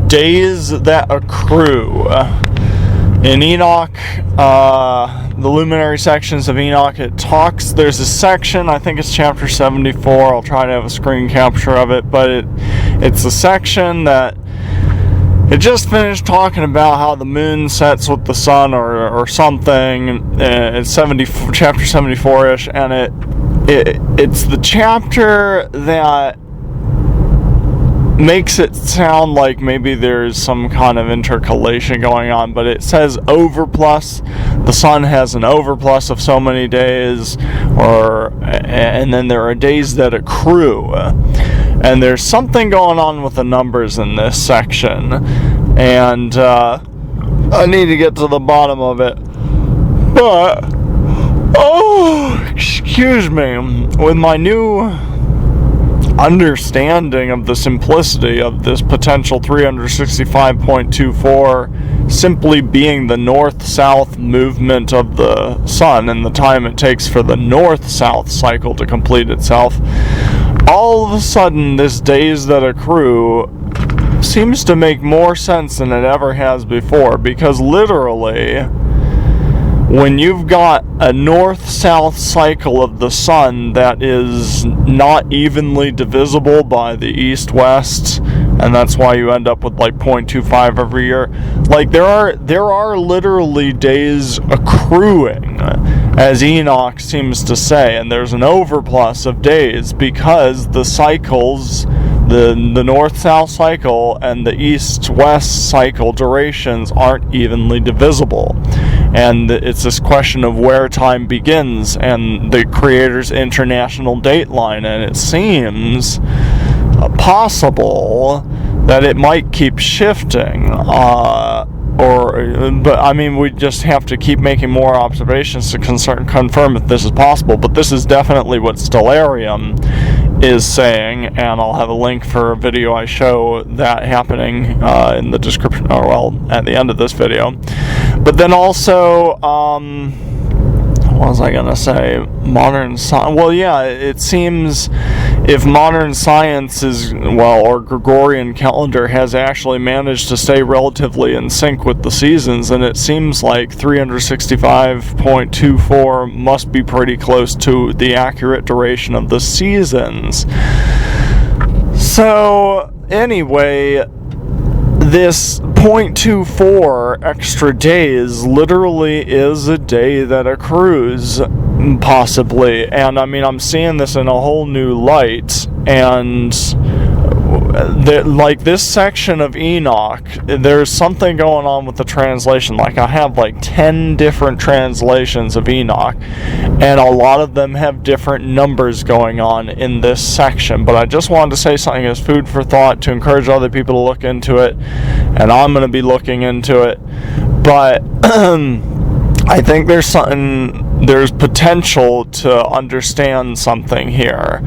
days that accrue. In Enoch, the luminary sections of Enoch, there's a section, I think it's chapter 74, I'll try to have a screen capture of it, but it's a section that it just finished talking about how the moon sets with the sun or something. It's chapter 74-ish, and it's the chapter that makes it sound like maybe there's some kind of intercalation going on, but it says overplus. The sun has an overplus of so many days, and then there are days that accrue. And there's something going on with the numbers in this section, and I need to get to the bottom of it. But, excuse me, with my new understanding of the simplicity of this potential 365.24 simply being the north-south movement of the sun and the time it takes for the north-south cycle to complete itself, all of a sudden this days that accrue seems to make more sense than it ever has before, because literally when you've got a north-south cycle of the sun that is not evenly divisible by the east-west, and that's why you end up with like 0.25 every year, like there are literally days accruing, as Enoch seems to say, and there's an overplus of days because the cycles, the north-south cycle and the east-west cycle durations aren't evenly divisible. And it's this question of where time begins and the Creator's international dateline, and it seems possible that it might keep shifting, but I mean, we just have to keep making more observations to confirm if this is possible. But this is definitely what Stellarium is saying, and I'll have a link for a video I show that happening in the description, or well, at the end of this video. But then also, what was I gonna say? Modern science. Well, yeah, it seems if modern science is, or Gregorian calendar has actually managed to stay relatively in sync with the seasons, and it seems like 365.24 must be pretty close to the accurate duration of the seasons. So, anyway, this 0.24 extra days literally is a day that accrues, possibly. And I mean, I'm seeing this in a whole new light, and like this section of Enoch, there's something going on with the translation. Like, I have like 10 different translations of Enoch, and a lot of them have different numbers going on in this section. But I just wanted to say something as food for thought to encourage other people to look into it, and I'm going to be looking into it. But I think there's potential to understand something here.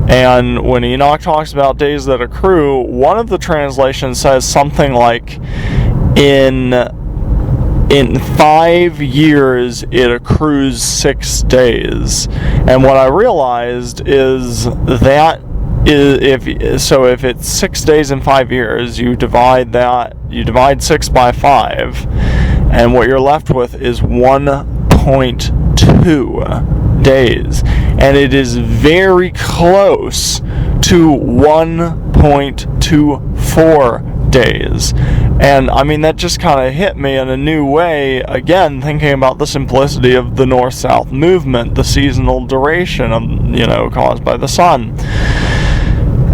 And when Enoch talks about days that accrue, one of the translations says something like, in 5 years it accrues 6 days. And what I realized is that if it's 6 days in 5 years, you divide 6 by 5, and what you're left with is 1.2 days, and it is very close to 1.24 days. And I mean, that just kind of hit me in a new way, again, thinking about the simplicity of the north-south movement, the seasonal duration of, caused by the sun.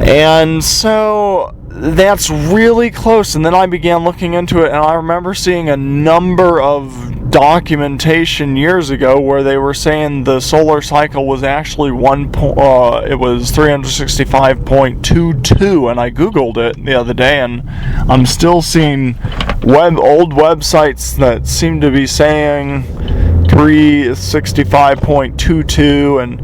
And so that's really close. And then I began looking into it, and I remember seeing a number of documentation years ago where they were saying the solar cycle was actually it was 365.22, and I googled it the other day, and I'm still seeing old websites that seem to be saying 365.22, and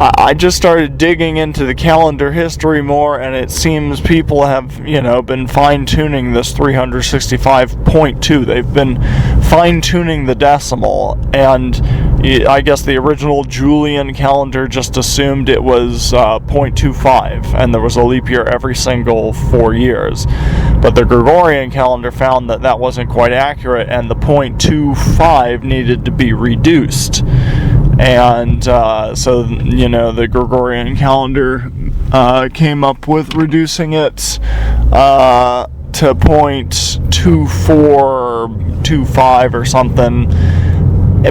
I just started digging into the calendar history more, and it seems people have, been fine-tuning this 365.2. They've been fine-tuning the decimal, and I guess the original Julian calendar just assumed it was 0.25, and there was a leap year every single 4 years. But the Gregorian calendar found that that wasn't quite accurate, and the 0.25 needed to be reduced. And so, the Gregorian calendar came up with reducing it to 0.2425 or something.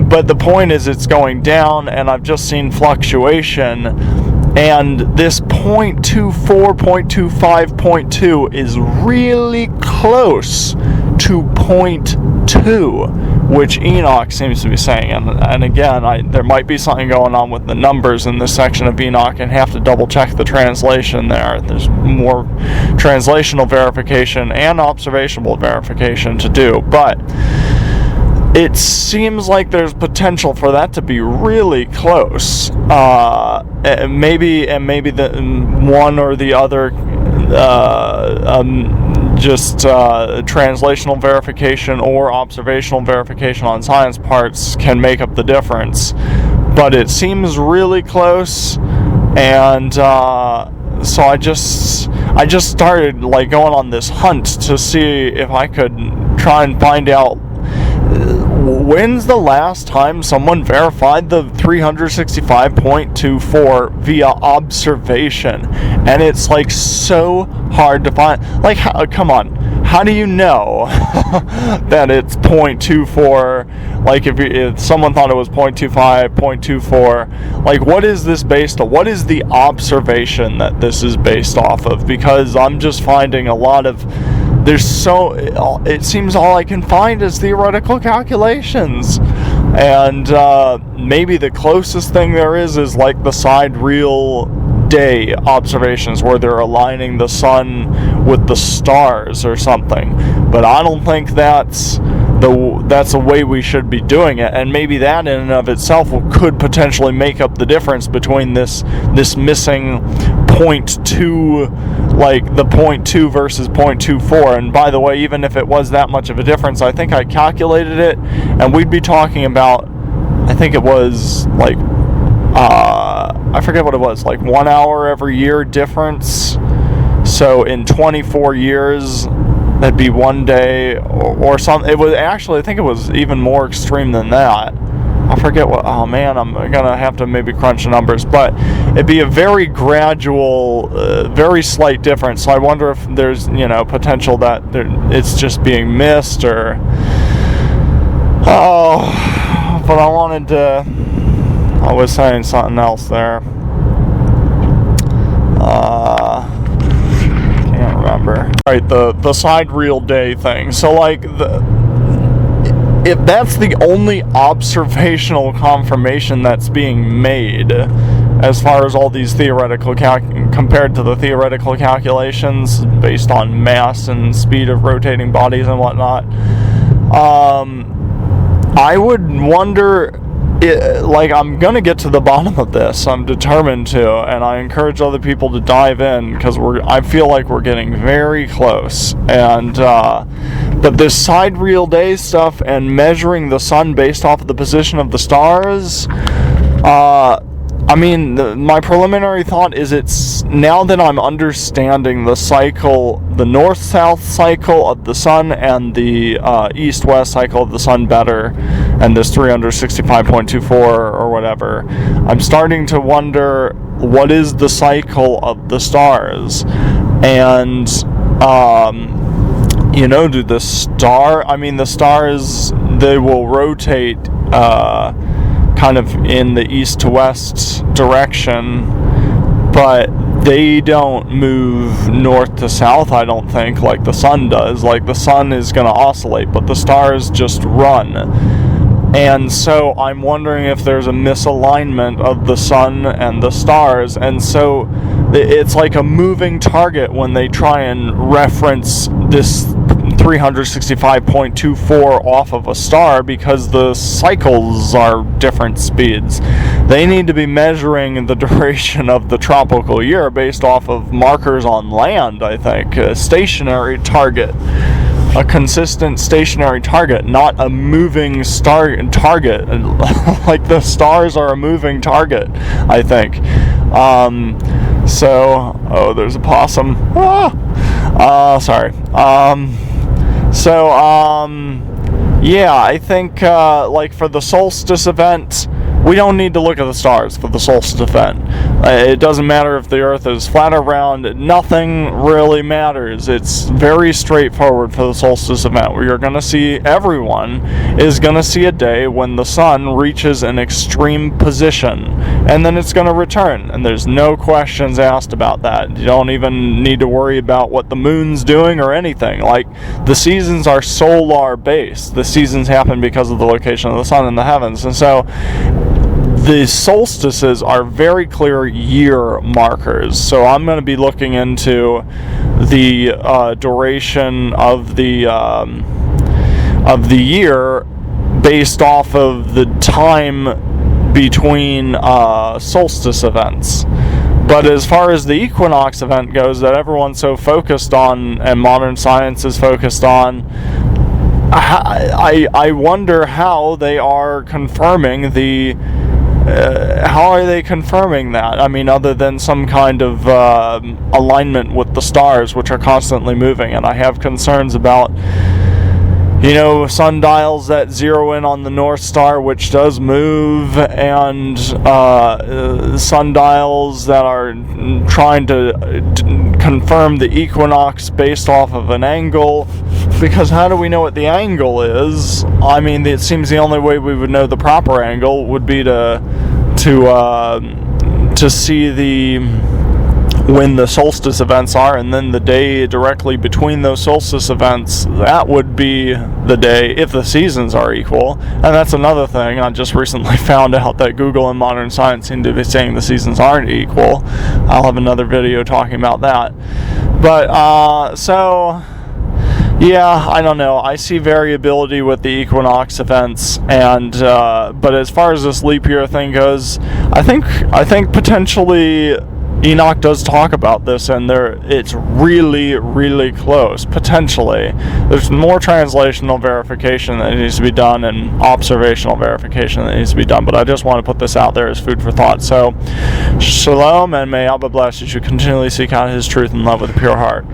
But the point is, it's going down, and I've just seen fluctuation, and this 0.24, 0.25, 0.2 is really close to 0.2, which Enoch seems to be saying. And again, there might be something going on with the numbers in this section of Enoch, and have to double check the translation there. There's more translational verification and observational verification to do, but it seems like there's potential for that to be really close. Maybe the one or the other, translational verification or observational verification on science parts can make up the difference. But it seems really close, and so I just started going on this hunt to see if I could try and find out when's the last time someone verified the 365.24 via observation. And it's so hard to find. Come on, how do you know that it's 0.24? If someone thought it was 0.25, 0.24, what is this based on? What is the observation that this is based off of? Because I'm just finding a lot of, it seems all I can find is theoretical calculations. And maybe the closest thing there is the sidereal day observations, where they're aligning the sun with the stars or something. But I don't think that's the way we should be doing it, and maybe that in and of itself could potentially make up the difference between this missing 0.2, the 0.2 versus 0.24. And by the way, even if it was that much of a difference, I think I calculated it, and we'd be talking about, I think it was I forget what it was, 1 hour every year difference. So in 24 years, that'd be 1 day or something. It was actually, I think it was even more extreme than that. I forget what, oh man, I'm gonna have to maybe crunch the numbers, but it'd be a very gradual, very slight difference. So I wonder if there's, potential that it's just being missed, or, but I was saying something else there. Can't remember. Right, the sidereal day thing. So if that's the only observational confirmation that's being made, as far as all these theoretical compared to the theoretical calculations based on mass and speed of rotating bodies and whatnot, I would wonder. I'm gonna get to the bottom of this. I'm determined to, and I encourage other people to dive in, because I feel like we're getting very close. And but this sidereal day stuff and measuring the sun based off of the position of the stars, my preliminary thought is, it's now that I'm understanding the cycle, the north-south cycle of the sun and the east-west cycle of the sun better, and this 365.24 or whatever, I'm starting to wonder, what is the cycle of the stars? And, do the stars, they will rotate, kind of in the east to west direction, but they don't move north to south, I don't think, like the sun does. The sun is going to oscillate, but the stars just run. And so I'm wondering if there's a misalignment of the sun and the stars, and so it's like a moving target when they try and reference this 365.24 off of a star, because the cycles are different speeds. They need to be measuring the duration of the tropical year based off of markers on land, I think, a stationary target. a consistent stationary target, not a moving target. Like the stars are a moving target, I think. Oh, there's a possum. Sorry. Yeah, I think, like for the solstice event, we don't need to look at the stars for the solstice event. It doesn't matter if the Earth is flat or round. Nothing really matters. It's very straightforward for the solstice event, where you're going to see, everyone is going to see a day when the sun reaches an extreme position, and then it's going to return, and there's no questions asked about that. You don't even need to worry about what the moon's doing or anything. Like, the seasons are solar based. The seasons happen because of the location of the sun in the heavens, and so the solstices are very clear year markers. So I'm going to be looking into the duration of the year based off of the time between solstice events. But as far as the equinox event goes, that everyone's so focused on, and modern science is focused on, I wonder how they are confirming the. How are they confirming that? I mean, other than some kind of alignment with the stars, which are constantly moving. And I have concerns about, sundials that zero in on the North Star, which does move, and sundials that are trying to confirm the equinox based off of an angle. Because how do we know what the angle is? I mean, it seems the only way we would know the proper angle would be to see when the solstice events are, and then the day directly between those solstice events. That would be the day if the seasons are equal. And that's another thing. I just recently found out that Google and modern science seem to be saying the seasons aren't equal. I'll have another video talking about that. But yeah, I don't know. I see variability with the equinox events, and but as far as this leap year thing goes, I think potentially Enoch does talk about this, and it's really, really close. Potentially, there's more translational verification that needs to be done, and observational verification that needs to be done. But I just want to put this out there as food for thought. So, shalom, and may Abba bless you. Should continually seek out His truth and love with a pure heart.